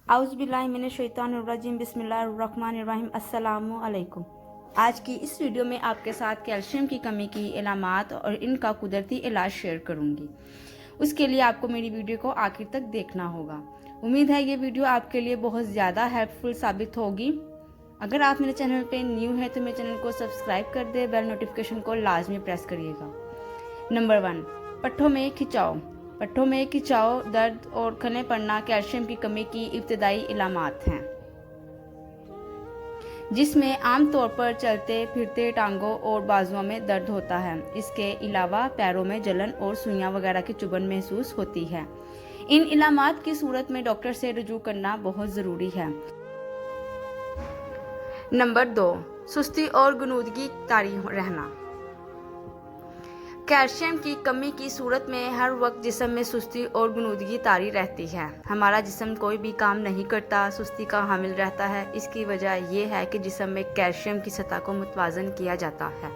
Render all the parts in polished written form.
आउज़ुबिल्लाहिमिनश्शैतानिर्रजीम बिस्मिल्लाहिर्रहमानिर्रहीम अस्सलामु अलैकुम। आज की इस वीडियो में आपके साथ कैल्शियम की कमी की इलामात और इनका कुदरती इलाज शेयर करूंगी। उसके लिए आपको मेरी वीडियो को आखिर तक देखना होगा। उम्मीद है ये वीडियो आपके लिए बहुत ज़्यादा हेल्पफुल साबित होगी। अगर आप मेरे चैनल पे न्यू है तो मेरे चैनल को सब्सक्राइब कर दे, बेल नोटिफिकेशन को लाजमी प्रेस करिएगा। नंबर 1, पट्ठों में खिंचाव। पट्ठों में खिंचाव, दर्द और खने पड़ना कैल्शियम की कमी की इब्तदाई इलामात हैं, जिसमें आमतौर पर चलते फिरते टांगों और बाजुओं में दर्द होता है। इसके अलावा पैरों में जलन और सुइयां वगैरह की चुभन महसूस होती है। इन इलामात की सूरत में डॉक्टर से रुजू करना बहुत ज़रूरी है। नंबर 2, सुस्ती और गुनूदगी तारी रहना। कैल्शियम की कमी की सूरत में हर वक्त जिस्म में सुस्ती और गुनूदगी तारी रहती है। हमारा जिस्म कोई भी काम नहीं करता, सुस्ती का हामिल रहता है। इसकी वजह यह है कि जिस्म में कैल्शियम की सतह को मुतवाज़न किया जाता है।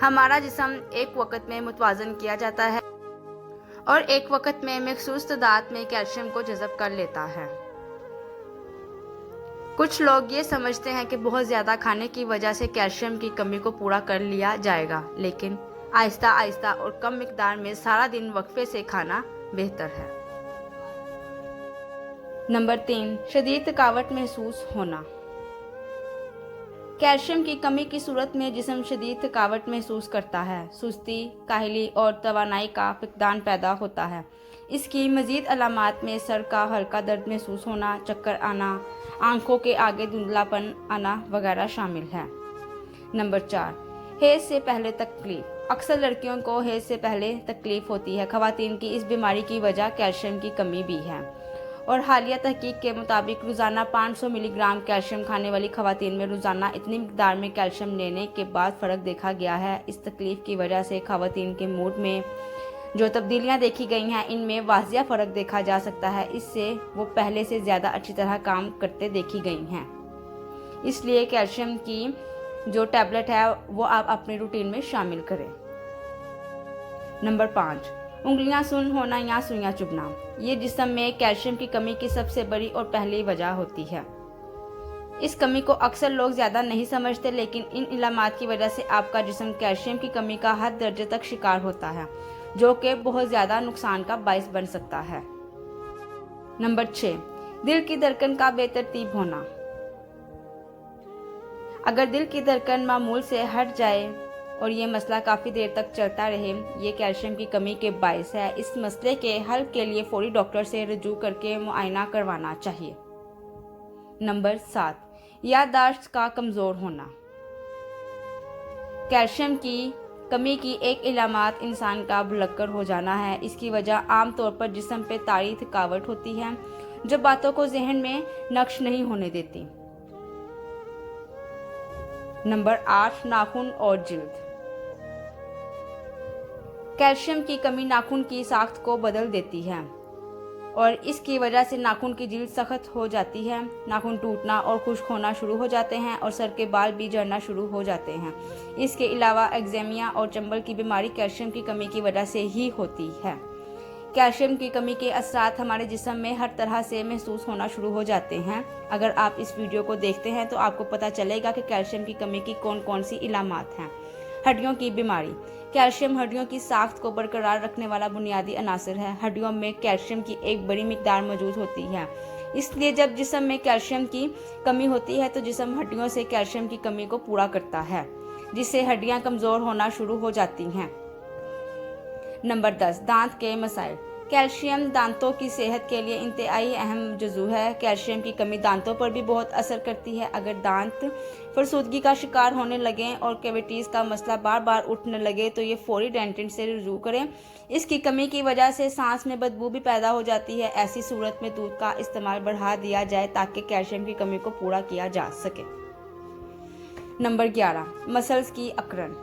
हमारा जिस्म एक वक्त में मुतवाज़न किया जाता है और एक वक्त में मखसूस तादाद में कैल्शियम को जज़ब कर लेता है। कुछ लोग ये समझते हैं कि बहुत ज़्यादा खाने की वजह से कैल्शियम की कमी को पूरा कर लिया जाएगा, लेकिन आहिस्ता आहिस्ता और कम मिकदार में सारा दिन वक्फे से खाना बेहतर है। नंबर 3, शदीद थकावट महसूस होना। कैल्शियम की कमी की सूरत में जिस्म शदीद थकावट महसूस करता है। सुस्ती, काहली और तवानाई का फकदान पैदा होता है। इसकी मज़ीद अलामात में सर का हल्का दर्द महसूस होना, चक्कर आना, आंखों के आगे धुंधलापन आना वगैरह शामिल है। नंबर 4, हैज़ से पहले तकलीफ। अक्सर लड़कियों को हैज़ से पहले तकलीफ होती है। ख़वातीन की इस बीमारी की वजह कैल्शियम की कमी भी है और हालिया तहकीक के मुताबिक रोज़ाना 500 मिलीग्राम कैल्शियम खाने वाली ख़वातीन में रोज़ाना इतनी मिकदार में कैल्शियम लेने के बाद फ़र्क देखा गया है। इस तकलीफ की वजह से ख़वातीन के मूड में जो तब्दीलियाँ देखी गई हैं, इनमें वाज़िया फ़र्क देखा जा सकता है। इससे वो पहले से ज़्यादा अच्छी तरह काम करते देखी गई हैं। इसलिए कैल्शियम की जो टैबलेट है वो आप अपने रूटीन में शामिल करें। नंबर 5, उंगलियां सुन्न होना या सुइयां चुभना। ये जिस्म में कैल्शियम की कमी की सबसे बड़ी और पहली वजह होती है। इस कमी को अक्सर लोग ज़्यादा नहीं समझते, लेकिन इन इलामात की वजह से आपका जिस्म कैल्शियम की कमी का हद दर्जे तक शिकार होता है, जो कि बहुत ज़्यादा नुकसान का बायस बन सकता है। नंबर 6, दिल की धड़कन का बेतरतीब होना। अगर दिल की धड़कन मामूल से हट जाए और ये मसला काफ़ी देर तक चलता रहे, ये कैल्शियम की कमी के बायस है। इस मसले के हल के लिए फौरी डॉक्टर से रुजू करके मुआयना करवाना चाहिए। नंबर 7, याददाश्त का कमज़ोर होना। कैल्शियम की कमी की एक इलामात इंसान का भुलक्कर हो जाना है। इसकी वजह आमतौर पर जिस्म पे तारी थकावट होती है, जो बातों को जहन में नक्श नहीं होने देती। नंबर 8, नाखून और जिल्द। कैल्शियम की कमी नाखून की साख्त को बदल देती है और इसकी वजह से नाखून की जिल्द सख्त हो जाती है। नाखून टूटना और खुश्क होना शुरू हो जाते हैं और सर के बाल भी झड़ना शुरू हो जाते हैं। इसके अलावा एक्जेमिया और चंबल की बीमारी कैल्शियम की कमी की वजह से ही होती है। कैल्शियम की कमी के असरात हमारे जिस्म में हर तरह से महसूस होना शुरू हो जाते हैं। अगर आप इस वीडियो को देखते हैं तो आपको पता चलेगा कि कैल्शियम की कमी की कौन कौन सी इलामात हैं। हड्डियों की बीमारी। कैल्शियम हड्डियों की साख्त को बरकरार रखने वाला बुनियादी अनासर है। हड्डियों में कैल्शियम की एक बड़ी मिकदार मौजूद होती है, इसलिए जब जिस्म में कैल्शियम की कमी होती है तो जिस्म हड्डियों से कैल्शियम की कमी को पूरा करता है, जिससे हड्डियां कमज़ोर होना शुरू हो जाती हैं। नंबर 10, दांत के मसाइल। कैल्शियम दांतों की सेहत के लिए इंतहाई अहम जुज़ू है। कैल्शियम की कमी दांतों पर भी बहुत असर करती है। अगर दांत फरसूदगी का शिकार होने लगें और कैविटीज़ का मसला बार बार उठने लगे तो ये फौरी डेंटिस्ट से रुजू करें। इसकी कमी की वजह से सांस में बदबू भी पैदा हो जाती है। ऐसी सूरत में दूध का इस्तेमाल बढ़ा दिया जाए ताकि कैल्शियम की कमी को पूरा किया जा सके। नंबर 11, मसल्स की अकड़न।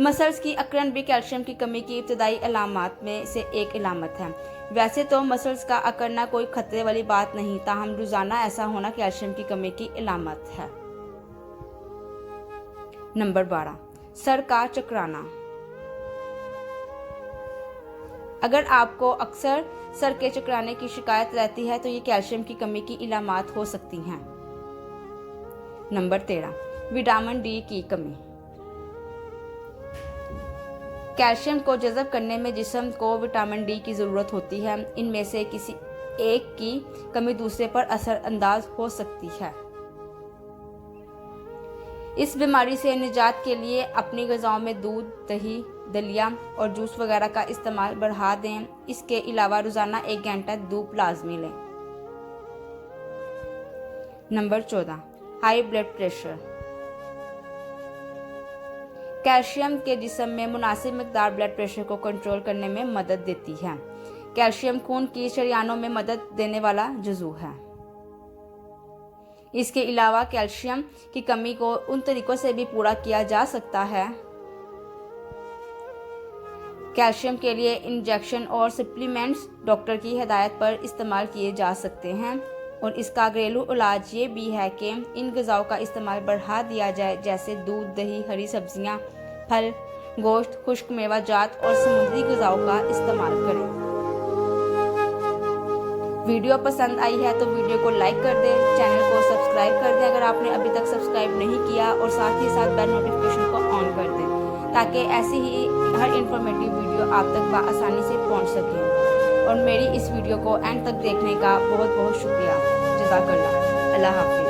मसल्स की अकड़न भी कैल्शियम की कमी की इब्तदाई अलामात में से एक इलामत है। वैसे तो मसल्स का अकड़ना कोई खतरे वाली बात नहीं, ताहम रोजाना ऐसा होना कैल्शियम की कमी की इलामत है। नंबर 12, सर का चकराना। अगर आपको अक्सर सर के चकराने की शिकायत रहती है तो ये कैल्शियम की कमी की इलामात हो सकती हैं। नंबर 13, विटामिन डी की कमी। कैल्शियम को जज़ब करने में जिस्म को विटामिन डी की ज़रूरत होती है। इनमें से किसी एक की कमी दूसरे पर असरअंदाज हो सकती है। इस बीमारी से निजात के लिए अपनी ग़िज़ाओं में दूध, दही, दलिया और जूस वगैरह का इस्तेमाल बढ़ा दें। इसके अलावा रोज़ाना 1 घंटा धूप लाजमी लें। Number 14, high blood pressure. Calcium के जिस्म में मुनासिब मिकदार ब्लड प्रेशर को कंट्रोल करने में मदद देती है। कैल्शियम खून की शरियानों में मदद देने वाला जुज़ू है। इसके अलावा कैल्शियम की कमी को उन तरीकों से भी पूरा किया जा सकता है। कैल्शियम के लिए इंजेक्शन और सप्लीमेंट्स डॉक्टर की हिदायत पर इस्तेमाल किए जा सकते हैं और इसका घरेलू इलाज ये भी है कि इन ग़िज़ाओं का इस्तेमाल बढ़ा दिया जाए, जैसे दूध, दही, हरी सब्जियां, फल, गोश्त, खुश्क मेवाजात और समुद्री ग़िज़ाओं का इस्तेमाल करें। वीडियो पसंद आई है तो वीडियो को लाइक कर दें, चैनल को सब्सक्राइब कर दें अगर आपने अभी तक सब्सक्राइब नहीं किया, और साथ ही साथ बेल नोटिफिकेशन को ऑन कर दें ताकि ऐसी ही हर इंफॉर्मेटिव वीडियो आप तक आसानी से पहुंच सके। और मेरी इस वीडियो को एंड तक देखने का बहुत बहुत शुक्रिया। जज़ाकल्लाह। अल्लाह हाफ़िज़।